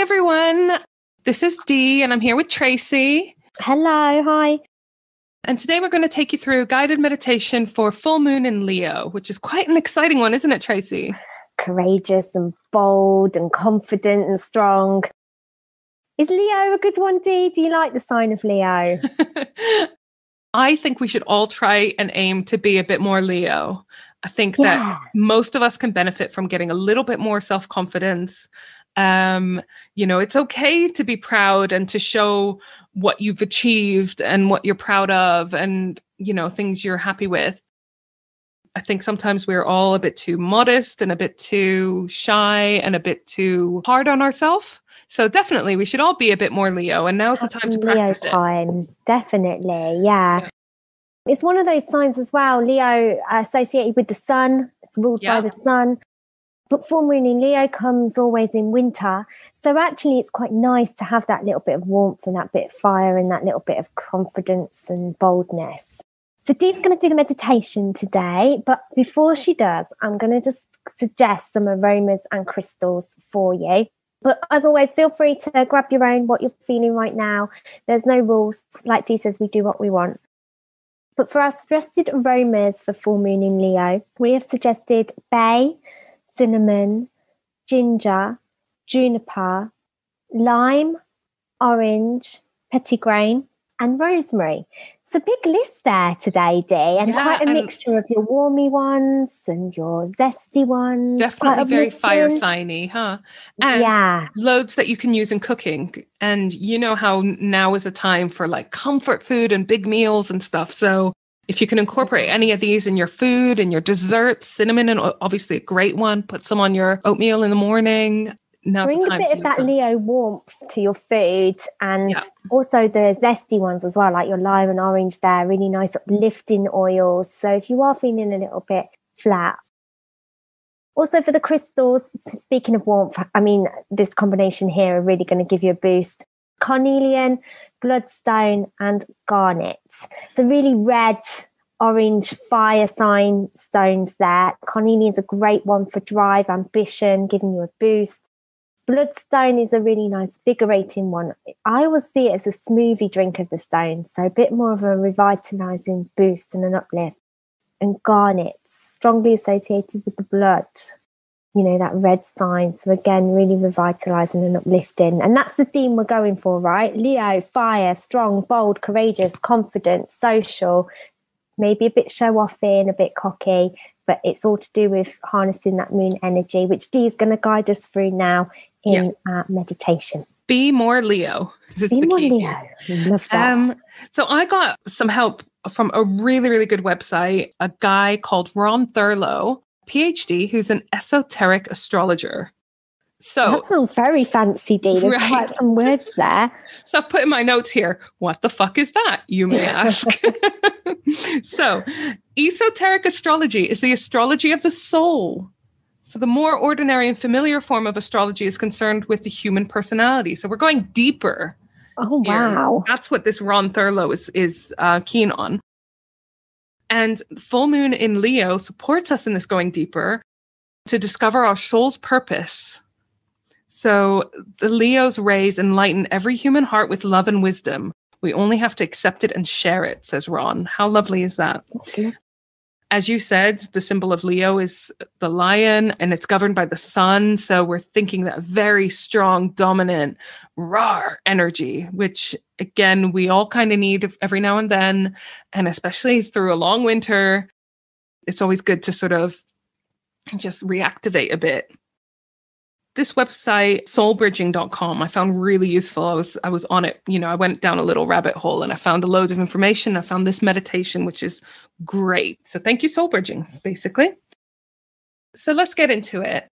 everyone. This is Dee, and I'm here with Tracey. Hello, hi. And today we're going to take you through a guided meditation for full moon in Leo, which is quite an exciting one, isn't it, Tracey? Courageous and bold and confident and strong. Is Leo a good one, Dee? Do you like the sign of Leo? I think we should all try and aim to be a bit more Leo. I think that most of us can benefit from getting a little bit more self-confidence. It's okay to be proud and to show what you've achieved and what you're proud of and, things you're happy with. I think sometimes we're all a bit too modest and a bit too shy and a bit too hard on ourselves. So definitely we should all be a bit more Leo, and now's the time to practice it. Definitely, yeah. It's one of those signs as well, Leo associated with the sun. It's ruled by the sun. But full moon in Leo comes always in winter. So actually it's quite nice to have that little bit of warmth and that bit of fire and that little bit of confidence and boldness. So Dee's going to do the meditation today. But before she does, I'm going to just suggest some aromas and crystals for you. But as always, feel free to grab your own, what you're feeling right now. There's no rules. Like Dee says, we do what we want. But for our suggested aromas for full moon in Leo, we have suggested bay, cinnamon, ginger, juniper, lime, orange, petitgrain, and rosemary. It's a big list there today, Dee, and quite a mixture of your warmy ones and your zesty ones. Definitely very fire signy, huh? And loads that you can use in cooking. And you know how now is a time for like comfort food and big meals and stuff. So if you can incorporate any of these in your food and your desserts, cinnamon, and obviously a great one, put some on your oatmeal in the morning. Now's Bring the time a bit of that Leo warmth to your food, and also the zesty ones as well, like your lime and orange there, really nice uplifting oils. So if you are feeling a little bit flat. Also for the crystals, speaking of warmth, this combination here are really going to give you a boost. Carnelian, bloodstone, and garnet. So really red, orange fire sign stones there. Carnelian's a great one for drive, ambition, giving you a boost. Bloodstone is a really nice, vigorating one. I always see it as a smoothie drink of the stone, so a bit more of a revitalizing boost and an uplift. And garnet, strongly associated with the blood. That red sign. So again, really revitalizing and uplifting. And that's the theme we're going for, right? Leo, fire, strong, bold, courageous, confident, social, maybe a bit show-offing, a bit cocky, but it's all to do with harnessing that moon energy, which Dee is going to guide us through now in meditation. Be more Leo. Be more Leo. Love that. So I got some help from a really, really good website, a guy called Ron Thurlow, PhD, who's an esoteric astrologer. So that sounds very fancy, Dee. There's quite some words there. So I've put in my notes here, what the fuck is that, you may ask? So esoteric astrology is the astrology of the soul. So the more ordinary and familiar form of astrology is concerned with the human personality. So we're going deeper. Oh, wow. That's what this Ron Thurlow is keen on. And full moon in Leo supports us in this going deeper to discover our soul's purpose. So the Leo's rays enlighten every human heart with love and wisdom. We only have to accept it and share it, says Ron. How lovely is that? Okay. As you said, the symbol of Leo is the lion, and it's governed by the sun. So we're thinking that very strong, dominant, raw energy, which, again, we all kind of need every now and then. And especially through a long winter, it's always good to sort of just reactivate a bit. This website, soulbridging.com, I found really useful. I was on it, I went down a little rabbit hole and I found a load of information. I found this meditation, which is great. So thank you, Soul Bridging, basically. So let's get into it.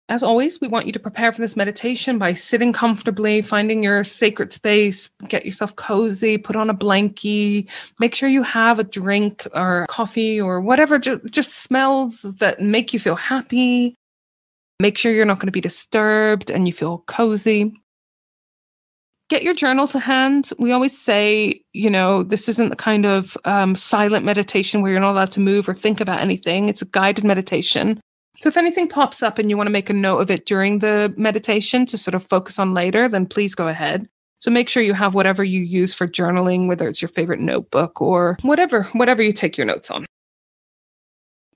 As always, we want you to prepare for this meditation by sitting comfortably, finding your sacred space, get yourself cozy, put on a blankie, make sure you have a drink or coffee or whatever just smells that make you feel happy. Make sure you're not going to be disturbed and you feel cozy. Get your journal to hand. We always say, this isn't the kind of silent meditation where you're not allowed to move or think about anything. It's a guided meditation. So if anything pops up and you want to make a note of it during the meditation to sort of focus on later, then please go ahead. So make sure you have whatever you use for journaling, whether it's your favorite notebook or whatever you take your notes on.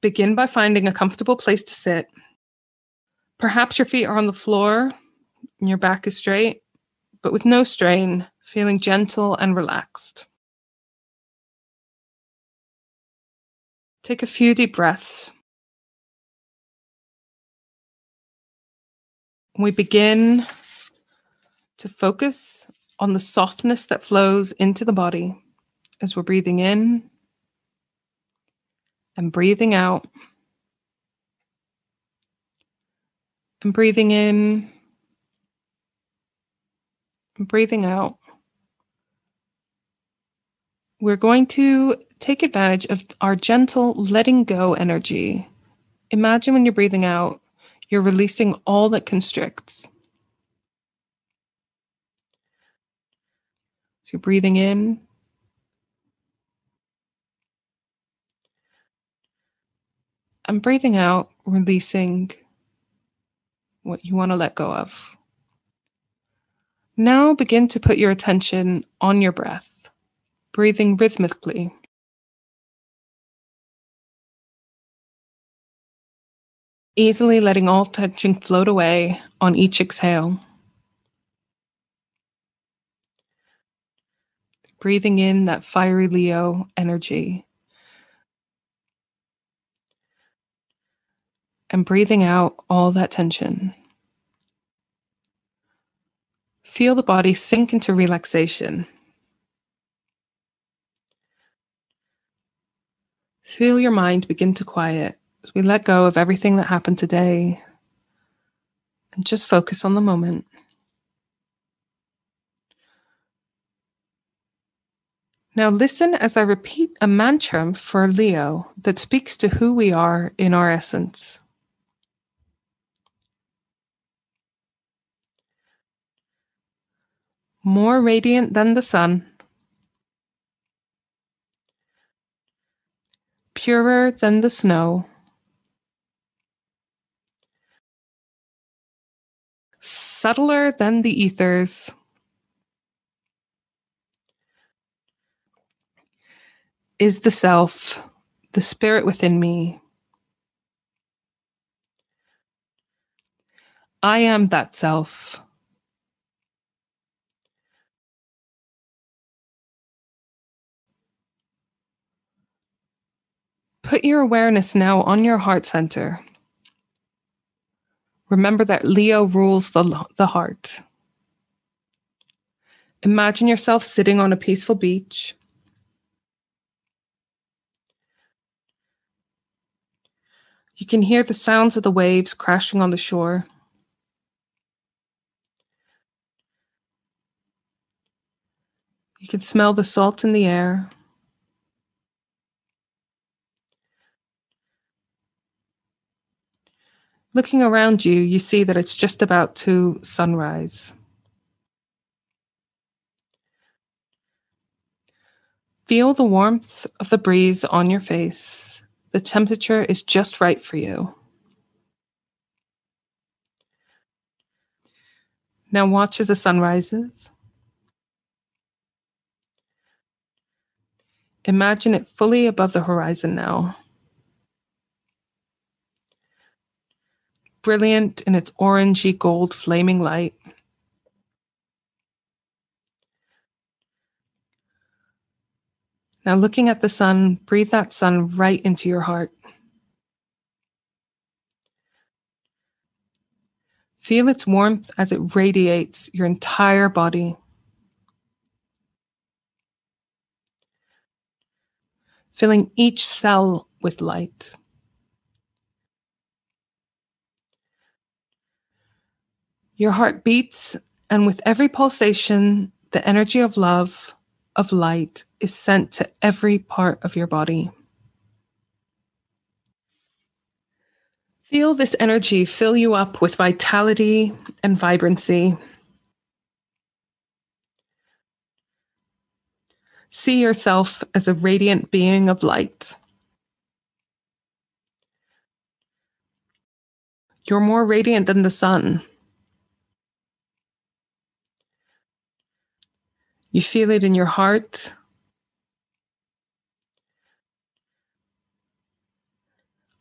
Begin by finding a comfortable place to sit. Perhaps your feet are on the floor and your back is straight, but with no strain, feeling gentle and relaxed. Take a few deep breaths. We begin to focus on the softness that flows into the body as we're breathing in and breathing out. And breathing in and breathing out. We're going to take advantage of our gentle letting go energy. Imagine when you're breathing out, you're releasing all that constricts. So you're breathing in. And breathing out, releasing what you want to let go of. Now begin to put your attention on your breath, breathing rhythmically. Easily letting all tension float away on each exhale. Breathing in that fiery Leo energy. And breathing out all that tension. Feel the body sink into relaxation. Feel your mind begin to quiet as we let go of everything that happened today and just focus on the moment. Now listen as I repeat a mantra for Leo that speaks to who we are in our essence. More radiant than the sun, purer than the snow, subtler than the ethers, is the self, the spirit within me. I am that self. Put your awareness now on your heart center. Remember that Leo rules the heart. Imagine yourself sitting on a peaceful beach. You can hear the sounds of the waves crashing on the shore. You can smell the salt in the air. Looking around you, you see that it's just about to sunrise. Feel the warmth of the breeze on your face. The temperature is just right for you. Now watch as the sun rises. Imagine it fully above the horizon now. Brilliant in its orangey gold flaming light. Now looking at the sun, breathe that sun right into your heart. Feel its warmth as it radiates your entire body. Filling each cell with light. Your heart beats, and with every pulsation, the energy of love, of light, is sent to every part of your body. Feel this energy fill you up with vitality and vibrancy. See yourself as a radiant being of light. You're more radiant than the sun. You feel it in your heart.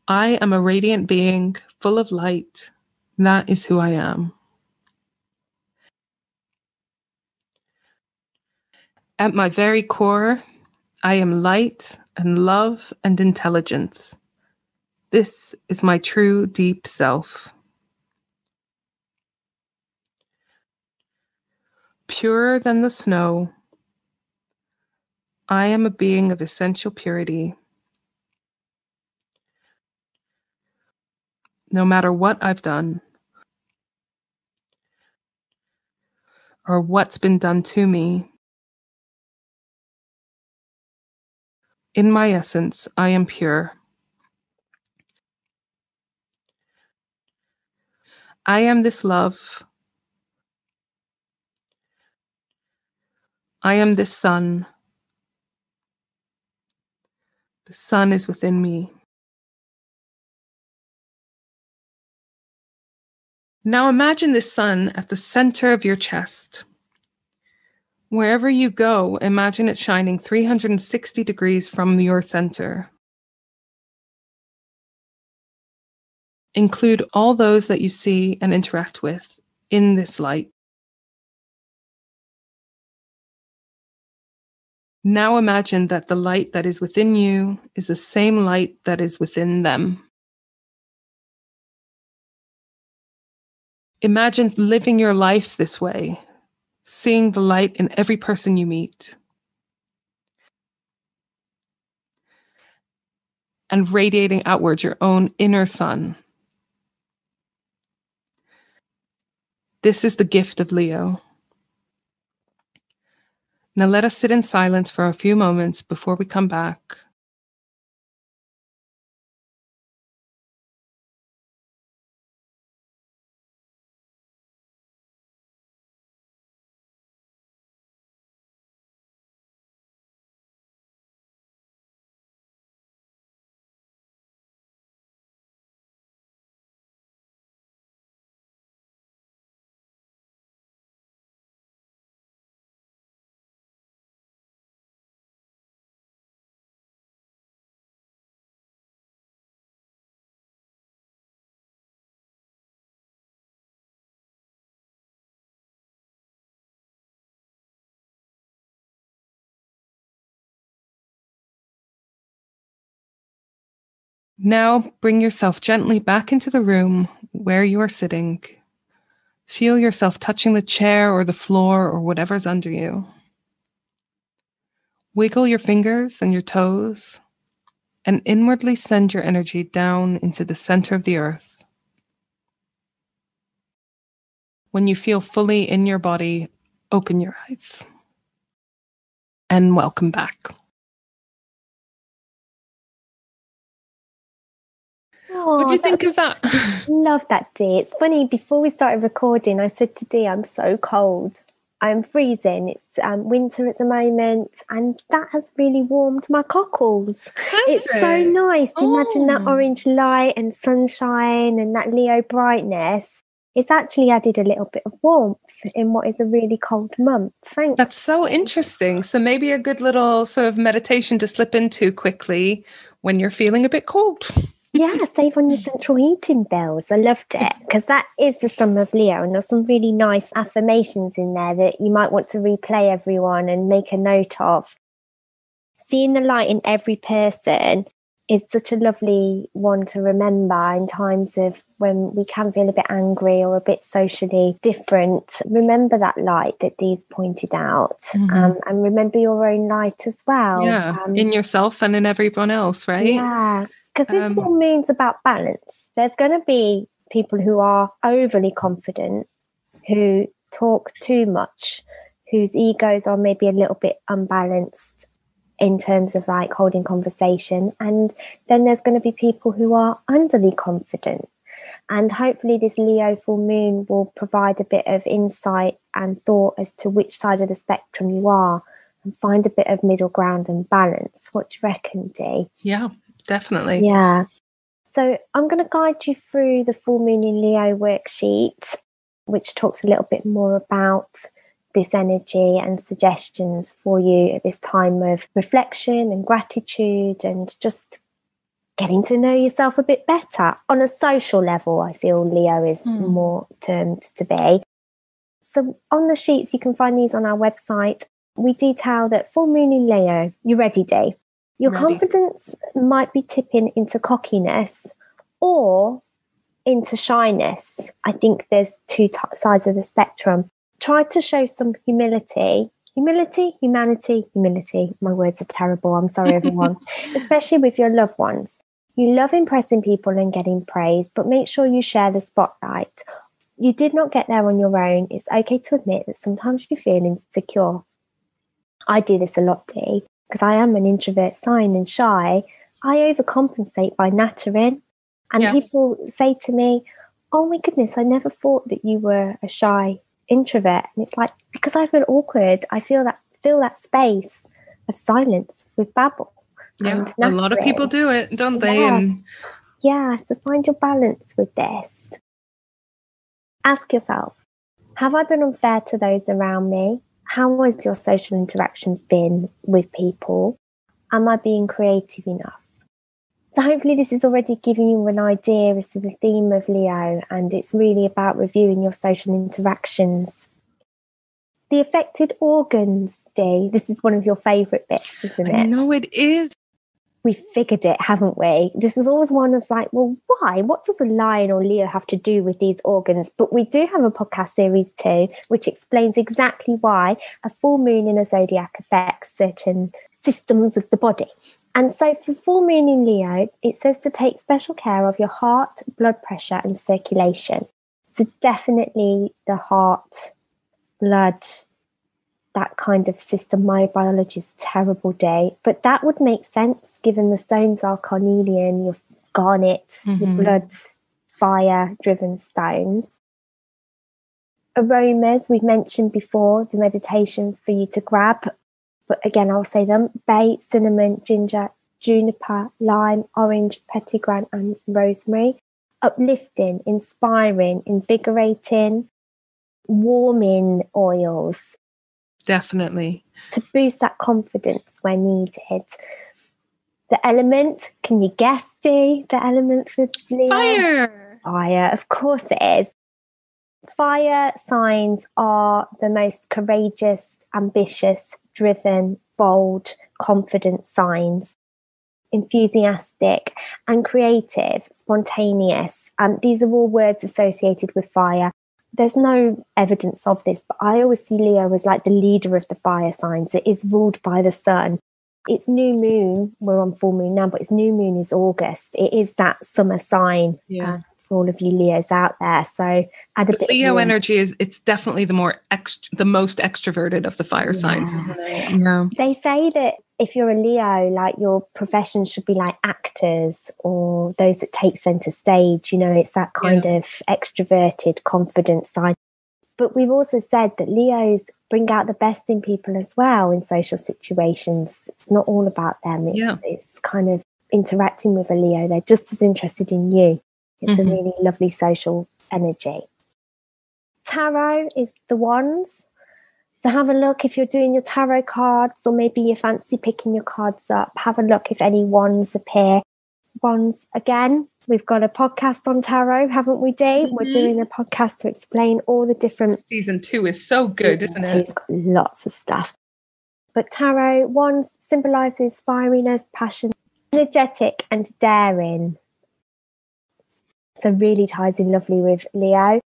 I am a radiant being full of light. That is who I am. At my very core, I am light and love and intelligence. This is my true deep self. Purer than the snow, I am a being of essential purity. No matter what I've done or what's been done to me, in my essence, I am pure. I am this love. I am this sun. The sun is within me. Now imagine this sun at the center of your chest. Wherever you go, imagine it shining 360 degrees from your center. Include all those that you see and interact with in this light. Now imagine that the light that is within you is the same light that is within them. Imagine living your life this way, seeing the light in every person you meet, and radiating outwards your own inner sun. This is the gift of Leo. Now let us sit in silence for a few moments before we come back. Now bring yourself gently back into the room where you are sitting. Feel yourself touching the chair or the floor or whatever's under you. Wiggle your fingers and your toes and inwardly send your energy down into the center of the earth. When you feel fully in your body, open your eyes. And welcome back. Oh, what do you think of that? Love that, Dee. It's funny, before we started recording, I said to Dee, I'm so cold. I'm freezing. It's winter at the moment, and that has really warmed my cockles. It's so nice to imagine that orange light and sunshine and that Leo brightness. It's actually added a little bit of warmth in what is a really cold month. Thanks. That's so interesting. So maybe a good little sort of meditation to slip into quickly when you're feeling a bit cold. Yeah, save on your central heating bills. I loved it because that is the summer of Leo, and there's some really nice affirmations in there that you might want to replay, everyone, and make a note of. Seeing the light in every person is such a lovely one to remember in times of when we can feel a bit angry or a bit socially different. Remember that light that Dee's pointed out, and remember your own light as well. Yeah, in yourself and in everyone else, right? Yeah. Because this full moon's about balance. There's going to be people who are overly confident, who talk too much, whose egos are maybe a little bit unbalanced in terms of like holding conversation. And then there's going to be people who are underly confident. And hopefully this Leo full moon will provide a bit of insight and thought as to which side of the spectrum you are and find a bit of middle ground and balance. What do you reckon, Dee? Yeah. Definitely. Yeah. So I'm going to guide you through the full moon in Leo worksheet, which talks a little bit more about this energy and suggestions for you at this time of reflection and gratitude and just getting to know yourself a bit better. On a social level, I feel Leo is more termed to be. So on the sheets, you can find these on our website. We detail that full moon in Leo, you're ready, Dee. Your confidence might be tipping into cockiness or into shyness. I think there's two sides of the spectrum. Try to show some humility. Humility, humanity, humility. My words are terrible. I'm sorry, everyone. Especially with your loved ones. You love impressing people and getting praise, but make sure you share the spotlight. You did not get there on your own. It's okay to admit that sometimes you feel insecure. I do this a lot, Dee, because I am an introvert sign and shy. I overcompensate by nattering. And people say to me, oh my goodness, I never thought that you were a shy introvert. And it's like, because I feel awkward, I feel that space of silence with babble. Yeah, a lot of people do it, don't they? Yeah, so find your balance with this. Ask yourself, have I been unfair to those around me? How has your social interactions been with people? Am I being creative enough? So hopefully this is already giving you an idea as to the theme of Leo, and it's really about reviewing your social interactions. The affected organs, Dee, this is one of your favourite bits, isn't it? I know it is. We've figured it, haven't we? This was always one of like, well, why? What does a lion or Leo have to do with these organs? But we do have a podcast series too, which explains exactly why a full moon in a zodiac affects certain systems of the body. And so for full moon in Leo, it says to take special care of your heart, blood pressure and circulation. So definitely the heart, blood, that kind of system. My biology is a terrible day, but that would make sense given the stones are carnelian, your garnets, your blood's fire-driven stones. Aromas, we've mentioned before, the meditation for you to grab, but again, I'll say them: bay, cinnamon, ginger, juniper, lime, orange, petitgrain, and rosemary. Uplifting, inspiring, invigorating, warming oils. Definitely. To boost that confidence where needed. The element, can you guess, Dee? The element for Leo? Fire. Fire, of course it is. Fire signs are the most courageous, ambitious, driven, bold, confident signs. Enthusiastic and creative, spontaneous. These are all words associated with fire. There's no evidence of this, but I always see Leo as like the leader of the fire signs. It is ruled by the sun. It's new moon. We're on full moon now, but it's new moon is August. It is that summer sign for all of you Leos out there. So add a bit Leo energy it's definitely the most extroverted of the fire signs, isn't it? Yeah. They say that if you're a Leo, like your profession should be like actors or those that take center stage. You know, it's that kind of extroverted, confident side. But we've also said that Leos bring out the best in people as well in social situations. It's not all about them. It's kind of interacting with a Leo. They're just as interested in you. It's a really lovely social energy. Tarot is the wands. So have a look if you're doing your tarot cards, or maybe you fancy picking your cards up. Have a look if any wands appear. Wands, again, we've got a podcast on tarot, haven't we, Dee? We're doing a podcast to explain all the different... Season 2 is so good, isn't it? It's got lots of stuff. But tarot, wands symbolises fieriness, passion, energetic and daring. So really ties in lovely with Leo.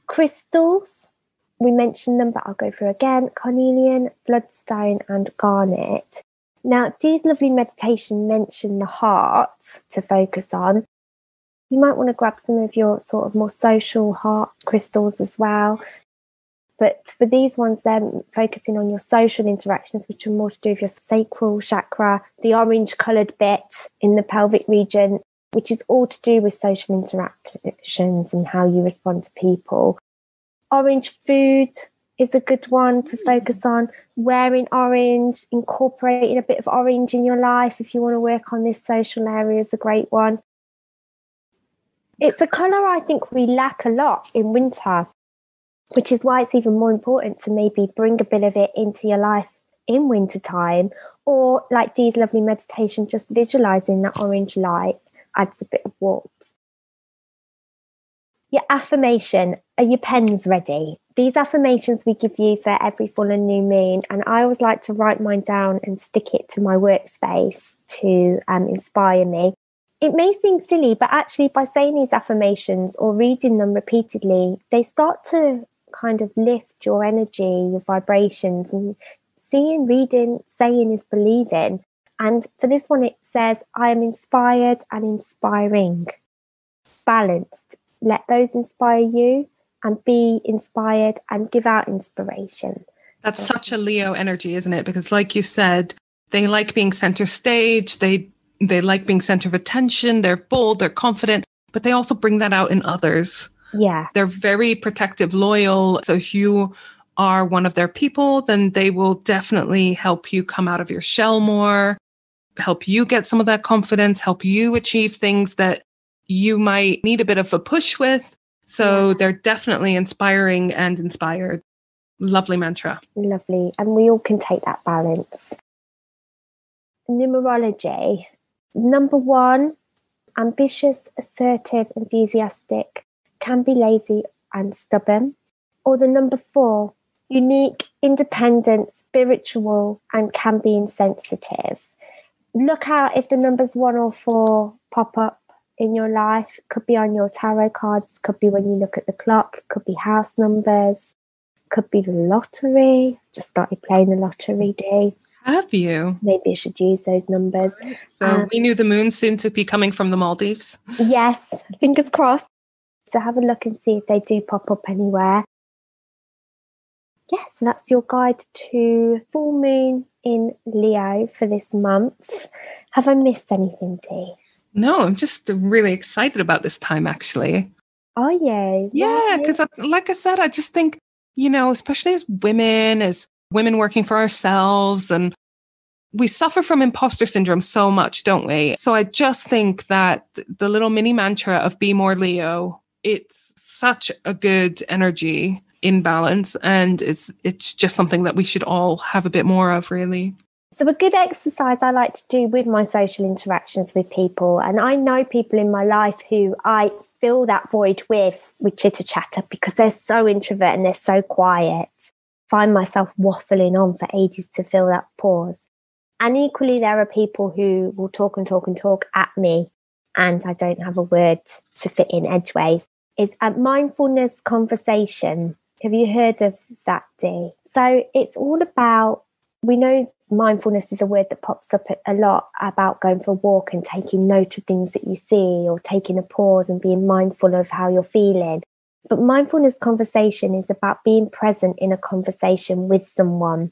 Crystals, we mentioned them, but I'll go through again. Carnelian, bloodstone and garnet. Now, Dee's lovely meditation mentioned the heart to focus on. You might want to grab some of your sort of more social heart crystals as well. But for these ones, they're focusing on your social interactions, which are more to do with your sacral chakra, the orange coloured bit in the pelvic region, which is all to do with social interactions and how you respond to people. Orange food is a good one to focus on. Wearing orange, incorporating a bit of orange in your life if you want to work on this social area is a great one. It's a colour I think we lack a lot in winter, which is why it's even more important to maybe bring a bit of it into your life in winter time, or like Dee's lovely meditation, just visualising that orange light adds a bit of warmth. Your affirmation. Are your pens ready? These affirmations we give you for every full and new moon, and I always like to write mine down and stick it to my workspace to inspire me. It may seem silly, but actually by saying these affirmations or reading them repeatedly, they start to kind of lift your energy, your vibrations, and seeing, reading, saying is believing. And for this one, it says, I am inspired and inspiring. Balanced. Let those inspire you, and be inspired and give out inspiration. That's such a Leo energy, isn't it? Because like you said, they like being center stage. They like being center of attention. They're bold, they're confident, but they also bring that out in others. Yeah. They're very protective, loyal. So if you are one of their people, then they will definitely help you come out of your shell more, help you get some of that confidence, help you achieve things that you might need a bit of a push with. So they're definitely inspiring and inspired. Lovely mantra. Lovely. And we all can take that balance. Numerology. Number 1, ambitious, assertive, enthusiastic, can be lazy and stubborn. Or the number 4, unique, independent, spiritual, and can be insensitive. Look out if the numbers 1 or 4 pop up in your life. Could be on your tarot cards, could be when you look at the clock, could be house numbers, could be the lottery. Just started playing the lottery, Dee. Have you? Maybe I should use those numbers. So we knew the moon soon to be coming from the Maldives. Yes, fingers crossed. So have a look and see if they do pop up anywhere. Yes, that's your guide to full moon in Leo for this month. Have I missed anything, Dee? No, I'm just really excited about this time, actually. Are you? Yeah, because like I said, I just think, especially as women working for ourselves, and we suffer from imposter syndrome so much, don't we? So I just think that the little mini mantra of be more Leo, it's such a good energy in balance, and it's just something that we should all have a bit more of, really. So a good exercise I like to do with my social interactions with people, and I know people in my life who I fill that void with chitter chatter because they're so introvert and they're so quiet. Find myself waffling on for ages to fill that pause. And equally, there are people who will talk and talk and talk at me, and I don't have a word to fit in edgeways. It's a mindfulness conversation. Have you heard of that, Dee? So it's all about, we know mindfulness is a word that pops up a lot about going for a walk and taking note of things that you see, or taking a pause and being mindful of how you're feeling. But mindfulness conversation is about being present in a conversation with someone.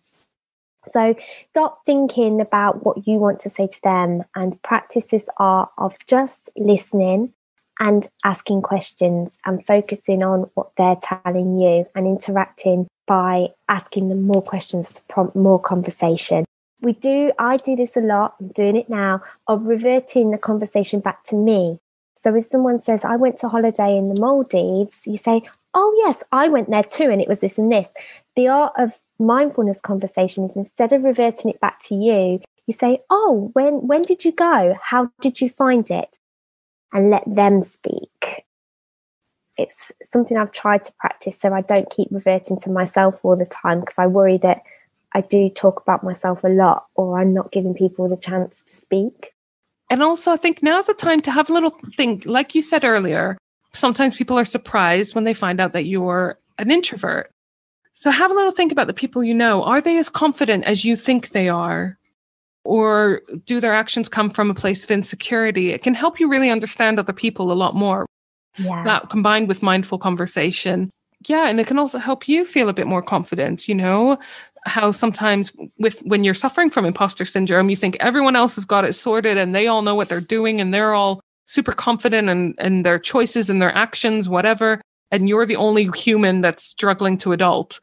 So stop thinking about what you want to say to them and practice this art of just listening and asking questions and focusing on what they're telling you and interacting by asking them more questions to prompt more conversation. I do this a lot, I'm doing it now, of reverting the conversation back to me. So if someone says, I went to holiday in the Maldives, you say, oh yes, I went there too, and it was this and this. The art of mindfulness conversation is, instead of reverting it back to you, you say, oh, when did you go? How did you find it? And let them speak. It's something I've tried to practice so I don't keep reverting to myself all the time, because I worry that I do talk about myself a lot, or I'm not giving people the chance to speak. And also, I think now's the time to have a little think. Like you said earlier, sometimes people are surprised when they find out that you're an introvert. So have a little think about the people you know. Are they as confident as you think they are? Or do their actions come from a place of insecurity? It can help you really understand other people a lot more. Yeah. That combined with mindful conversation. Yeah, and it can also help you feel a bit more confident, how sometimes when you're suffering from imposter syndrome, you think everyone else has got it sorted and they all know what they're doing and they're all super confident in their choices and their actions, whatever. And you're the only human that's struggling to adult.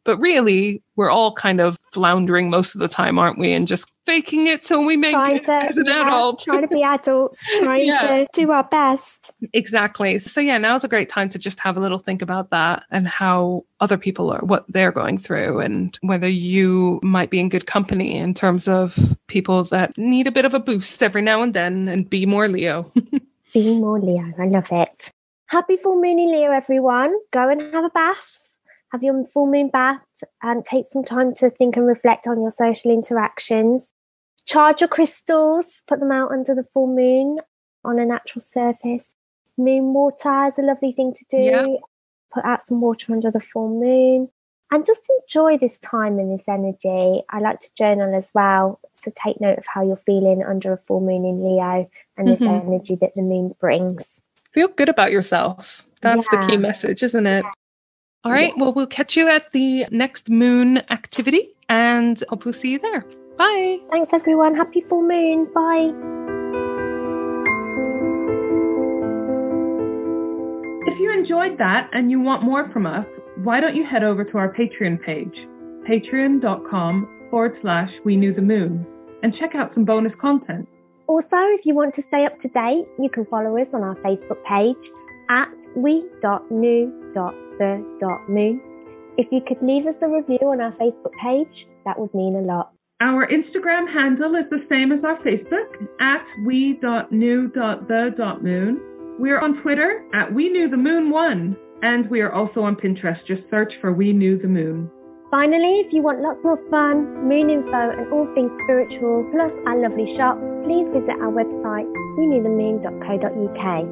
But really, we're all kind of floundering most of the time, aren't we? And just faking it till we make it as an adult. Trying to be adults, trying to do our best. Exactly. So yeah, now's a great time to just have a little think about that and how other people are, what they're going through, and whether you might be in good company in terms of people that need a bit of a boost every now and then, and be more Leo. Be more Leo. I love it. Happy full moon in Leo, everyone. Go and have a bath. Have your full moon bath and take some time to think and reflect on your social interactions. Charge your crystals, put them out under the full moon on a natural surface. Moon water is a lovely thing to do. Yeah. Put out some water under the full moon and just enjoy this time and this energy. I like to journal as well. So take note of how you're feeling under a full moon in Leo and this energy that the moon brings. Feel good about yourself. That's the key message, isn't it? All right. Yes. Well, we'll catch you at the next moon activity and hope we'll see you there. Bye. Thanks, everyone. Happy full moon. Bye. If you enjoyed that and you want more from us, why don't you head over to our Patreon page, patreon.com/We Knew the Moon, and check out some bonus content. Also, if you want to stay up to date, you can follow us on our Facebook page at we.knew.the.moon. If you could leave us a review on our Facebook page, that would mean a lot. Our Instagram handle is the same as our Facebook, at we.knew.the.moon. We're on Twitter at WeKnewTheMoon1, and we are also on Pinterest. Just search for We Knew the Moon. Finally, if you want lots more fun, moon info and all things spiritual, plus our lovely shop, please visit our website, weknewthemoon.co.uk.